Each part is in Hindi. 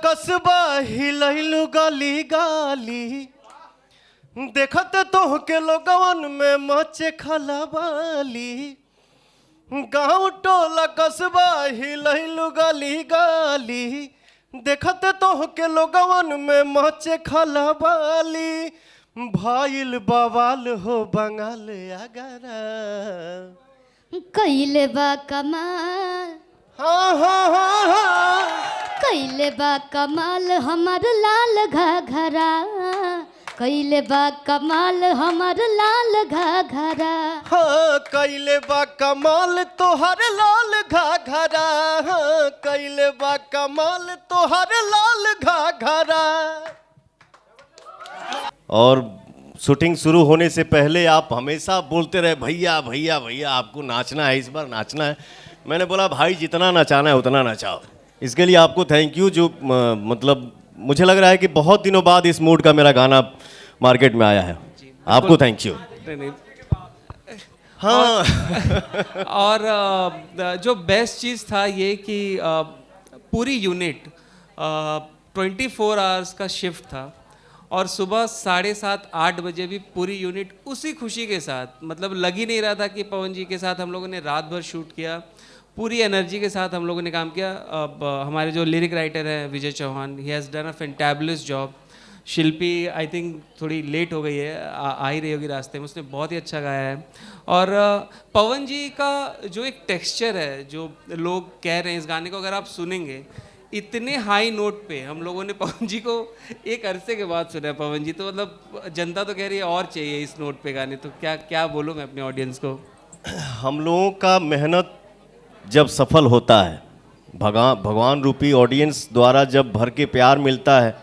कस्बा हिलैलु गली गाली देखत तोहके लोगवन में मचे खलबाली गाँव टोला कस्बा हिलैलु गली गाली देखत तोहके लोगवन में मचे खलबाली भइल बवाल हो बंगाल अगरा कइले बा कमाल हाँ हाँ हाँ हाँ कइले बा कमाल हमार लाल घाघरा कइले बा कमाल हमार लाल घाघरा हाँ कइले बा कमाल तोहर लाल घाघरा हाँ कइले बा कमाल तोहर लाल घाघरा। और शूटिंग शुरू होने से पहले आप हमेशा बोलते रहे भैया भैया भैया आपको नाचना है, इस बार नाचना है। मैंने बोला भाई जितना नचाना है उतना नचाओ। इसके लिए आपको थैंक यू। जो मतलब मुझे लग रहा है कि बहुत दिनों बाद इस मूड का मेरा गाना मार्केट में आया है। आपको थैंक यू। हाँ और जो बेस्ट चीज़ था ये कि पूरी यूनिट 24 आवर्स का शिफ्ट था और सुबह 7:30-8 बजे भी पूरी यूनिट उसी खुशी के साथ, मतलब लग ही नहीं रहा था कि पवन जी के साथ हम लोगों ने रात भर शूट किया। पूरी एनर्जी के साथ हम लोगों ने काम किया। अब हमारे जो लिरिक राइटर हैं Vijay Chauhan, he has done a fantabulous job. Shilpi I think थोड़ी लेट हो गई है, आ ही रही होगी रास्ते में, उसने बहुत ही अच्छा गाया है। और पवन जी का जो एक टेक्सचर है, जो लोग कह रहे हैं इस गाने को अगर आप सुनेंगे, इतने हाई नोट पे हम लोगों ने पवन जी को एक अरसे के बाद सुना है। पवन जी तो मतलब जनता तो कह रही है और चाहिए इस नोट पे गाने। तो क्या क्या बोलूँ मैं अपने ऑडियंस को। हम लोगों का मेहनत जब सफल होता है, भगवान रूपी ऑडियंस द्वारा जब भर के प्यार मिलता है,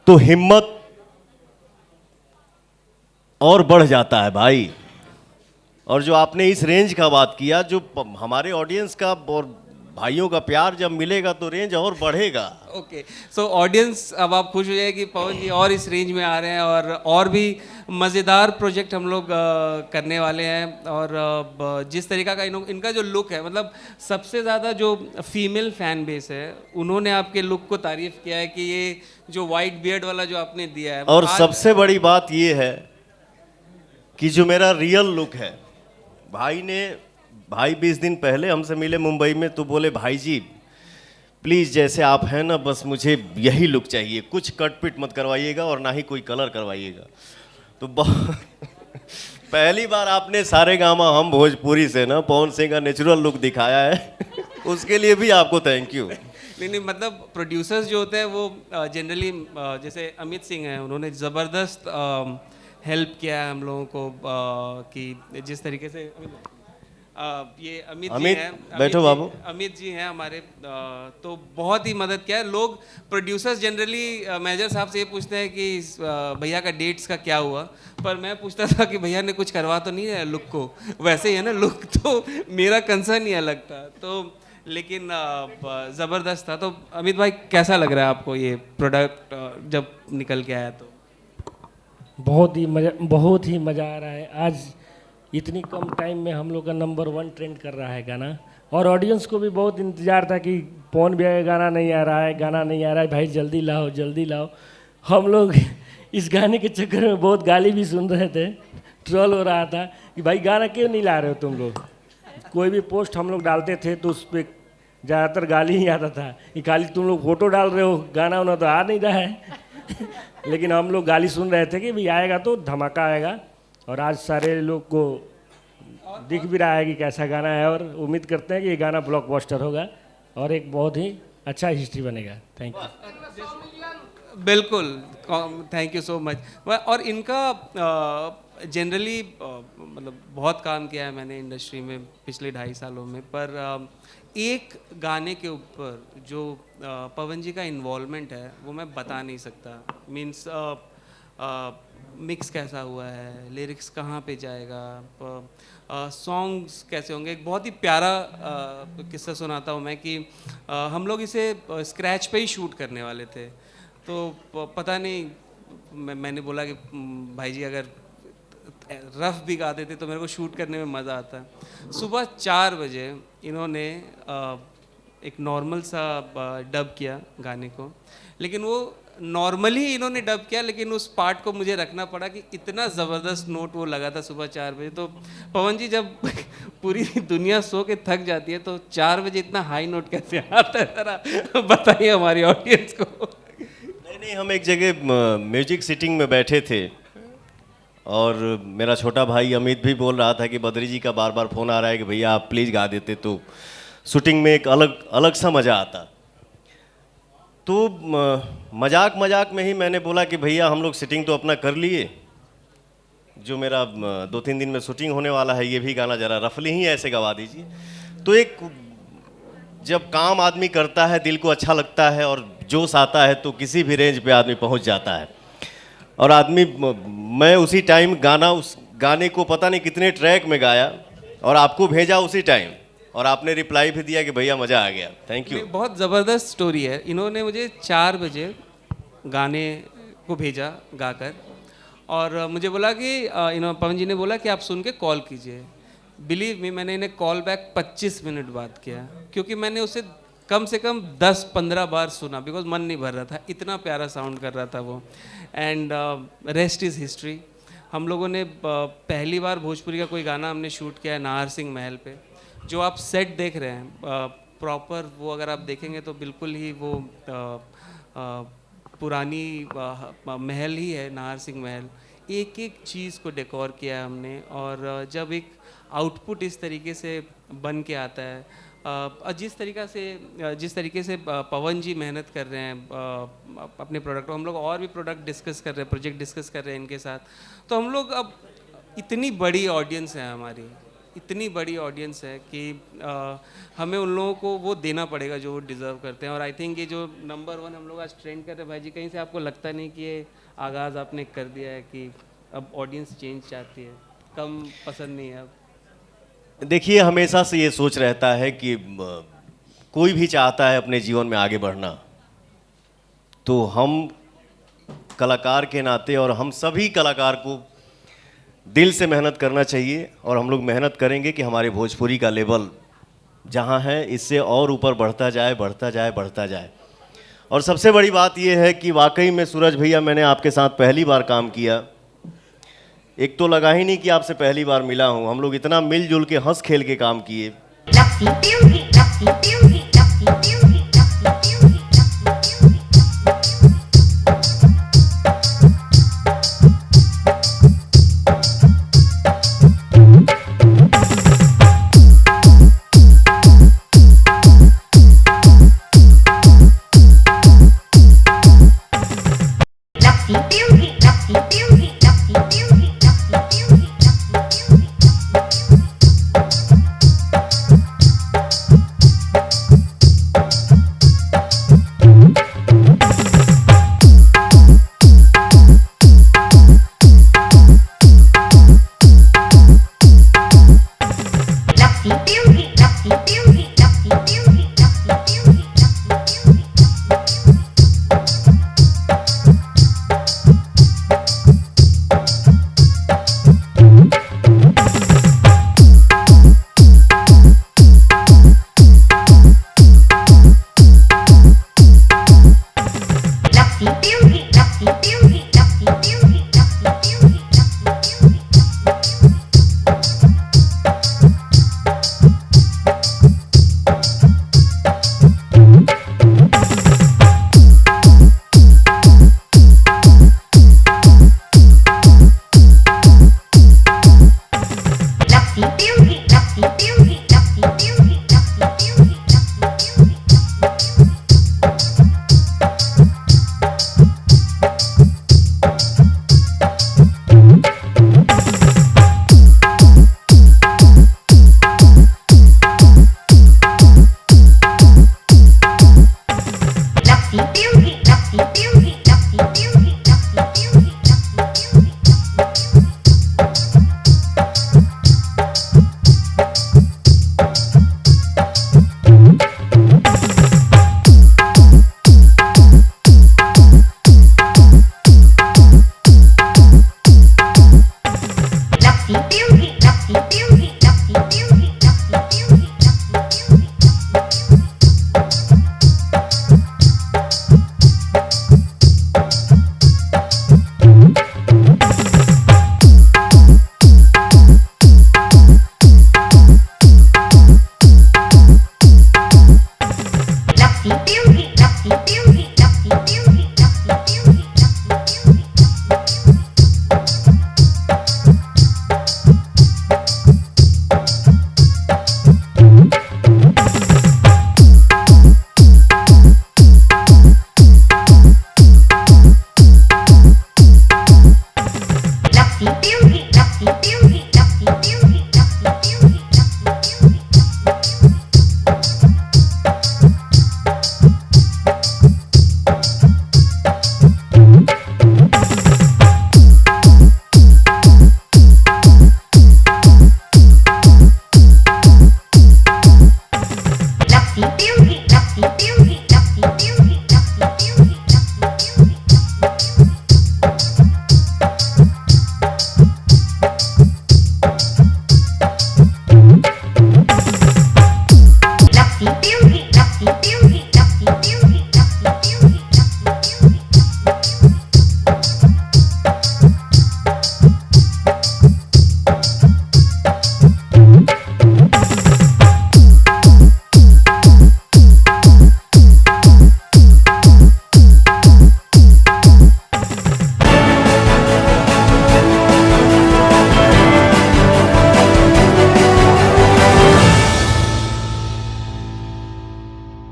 तो हिम्मत और बढ़ जाता है भाई। और जो आपने इस रेंज का बात किया, जो हमारे ऑडियंस का और भाइयों का प्यार जब मिलेगा तो रेंज और बढ़ेगा। ओके, सो ऑडियंस अब आप खुश हो जाए कि पवन जी और इस रेंज में आ रहे हैं और भी मज़ेदार प्रोजेक्ट हम लोग करने वाले हैं। और जिस तरीका का इनका जो लुक है, मतलब सबसे ज़्यादा जो फीमेल फैन बेस है उन्होंने आपके लुक को तारीफ़ किया है कि ये जो वाइट बियर्ड वाला जो आपने दिया है। और सबसे बड़ी बात ये है कि जो मेरा रियल लुक है, भाई 20 दिन पहले हमसे मिले मुंबई में, तो बोले भाई जी प्लीज़ जैसे आप हैं ना, बस मुझे यही लुक चाहिए, कुछ कट पिट मत करवाइएगा और ना ही कोई कलर करवाइएगा। तो पहली बार आपने सारेगामा हम भोजपुरी से ना पवन सिंह का नेचुरल लुक दिखाया है उसके लिए भी आपको थैंक यू। नहीं, मतलब प्रोड्यूसर्स जो होते हैं वो जनरली जैसे अमित सिंह हैं, उन्होंने ज़बरदस्त हेल्प किया है हम लोगों को कि जिस तरीके से ये अमित जी हैं, बैठो बाबू। अमित जी हैं हमारे, तो बहुत ही मदद किया है। लोग प्रोड्यूसर्स जनरली मैनेजर साहब से ये पूछते हैं कि भैया का डेट्स का क्या हुआ, पर मैं पूछता था कि भैया ने कुछ करवा तो नहीं है लुक को, वैसे ही है ना लुक, तो मेरा कंसर्न ही अलग था। तो लेकिन ज़बरदस्त था। तो अमित भाई कैसा लग रहा है आपको ये प्रोडक्ट जब निकल के आया? तो बहुत ही मज़ा आ रहा है। आज इतनी कम टाइम में हम लोग का नंबर 1 ट्रेंड कर रहा है गाना, और ऑडियंस को भी बहुत इंतज़ार था कि पवन भैया का गाना नहीं आ रहा है, गाना नहीं आ रहा है, भाई जल्दी लाओ जल्दी लाओ। हम लोग इस गाने के चक्कर में बहुत गाली भी सुन रहे थे, ट्रोल हो रहा था कि भाई गाना क्यों नहीं ला रहे हो तुम लोग। कोई भी पोस्ट हम लोग डालते थे तो उस पर ज़्यादातर गाली ही आता था कि खाली तुम लोग फोटो डाल रहे हो, गाना उन्हें तो आ नहीं रहा है लेकिन हम लोग गाली सुन रहे थे कि भाई आएगा तो धमाका आएगा। और आज सारे लोग को दिख भी रहा है कि कैसा गाना है, और उम्मीद करते हैं कि ये गाना ब्लॉकबस्टर होगा और एक बहुत ही अच्छा हिस्ट्री बनेगा। Thank you. बिल्कुल, थैंक यू सो मच। और इनका जनरली मतलब बहुत काम किया है मैंने इंडस्ट्री में पिछले 2.5 सालों में, पर एक गाने के ऊपर जो पवन जी का इन्वॉल्वमेंट है वो मैं बता नहीं सकता। मीन्स मिक्स कैसा हुआ है, लिरिक्स कहाँ पे जाएगा, सॉन्ग्स कैसे होंगे। एक बहुत ही प्यारा किस्सा सुनाता हूँ मैं कि हम लोग इसे स्क्रैच पे ही शूट करने वाले थे। तो पता नहीं मैंने बोला कि भाई जी अगर रफ भी गा देते तो मेरे को शूट करने में मज़ा आता है। सुबह 4 बजे इन्होंने एक नॉर्मल सा डब किया गाने को, लेकिन वो नॉर्मली इन्होंने डब किया, लेकिन उस पार्ट को मुझे रखना पड़ा कि इतना ज़बरदस्त नोट वो लगा था सुबह 4 बजे। तो पवन जी जब पूरी दुनिया सो के थक जाती है तो 4 बजे इतना हाई नोट कैसे आता है, ज़रा बताइए हमारी ऑडियंस को। नहीं, हम एक जगह म्यूजिक सिटिंग में बैठे थे और मेरा छोटा भाई अमित भी बोल रहा था कि बद्री जी का बार बार फ़ोन आ रहा है कि भैया आप प्लीज़ गा देते तो शूटिंग में एक अलग सा मज़ा आता। तो मजाक में ही मैंने बोला कि भैया हम लोग सिटिंग तो अपना कर लिए, जो मेरा 2-3 दिन में शूटिंग होने वाला है ये भी गाना ज़रा रफली ही ऐसे गवा दीजिए। तो एक जब काम आदमी करता है दिल को अच्छा लगता है और जोश आता है तो किसी भी रेंज पे आदमी पहुंच जाता है। और आदमी, मैं उसी टाइम उस गाने को पता नहीं कितने ट्रैक में गाया और आपको भेजा उसी टाइम, और आपने रिप्लाई भी दिया कि भैया मज़ा आ गया, थैंक यू। बहुत ज़बरदस्त स्टोरी है। इन्होंने मुझे 4 बजे गाने को भेजा गाकर, और मुझे बोला कि पवन जी ने बोला कि आप सुन के कॉल कीजिए। बिलीव मी, मैंने इन्हें कॉल बैक 25 मिनट बाद किया, क्योंकि मैंने उसे कम से कम 10-15 बार सुना, बिकॉज मन नहीं भर रहा था, इतना प्यारा साउंड कर रहा था वो। And rest is history. हम लोगों ने पहली बार भोजपुरी का कोई गाना हमने शूट किया है नाहर सिंह महल पे। जो आप सेट देख रहे हैं प्रॉपर, वो अगर आप देखेंगे तो बिल्कुल ही वो पुरानी महल ही है, नाहर सिंह महल। एक एक चीज़ को डेकोर किया है हमने, और जब एक आउटपुट इस तरीके से बन के आता है, जिस तरीके से पवन जी मेहनत कर रहे हैं अपने प्रोडक्ट को, हम लोग और भी प्रोडक्ट डिस्कस कर रहे हैं, प्रोजेक्ट डिस्कस कर रहे हैं इनके साथ। तो हम लोग अब इतनी बड़ी ऑडियंस है हमारी, इतनी बड़ी ऑडियंस है कि हमें उन लोगों को वो देना पड़ेगा जो वो डिज़र्व करते हैं। और आई थिंक ये जो नंबर 1 हम लोग आज ट्रेंड कर रहे हैं, भाई जी, कहीं से आपको लगता नहीं कि ये आगाज़ आपने कर दिया है कि अब ऑडियंस चेंज चाहती है, कम पसंद नहीं है अब? देखिए, हमेशा से ये सोच रहता है कि कोई भी चाहता है अपने जीवन में आगे बढ़ना, तो हम कलाकार के नाते और हम सभी कलाकार को दिल से मेहनत करना चाहिए, और हम लोग मेहनत करेंगे कि हमारे भोजपुरी का लेवल जहाँ है इससे और ऊपर बढ़ता जाए, बढ़ता जाए, बढ़ता जाए। और सबसे बड़ी बात यह है कि वाकई में सूरज भैया, मैंने आपके साथ पहली बार काम किया। एक तो लगा ही नहीं कि आपसे पहली बार मिला हूँ, हम लोग इतना मिलजुल के हंस खेल के काम किए। Beauty.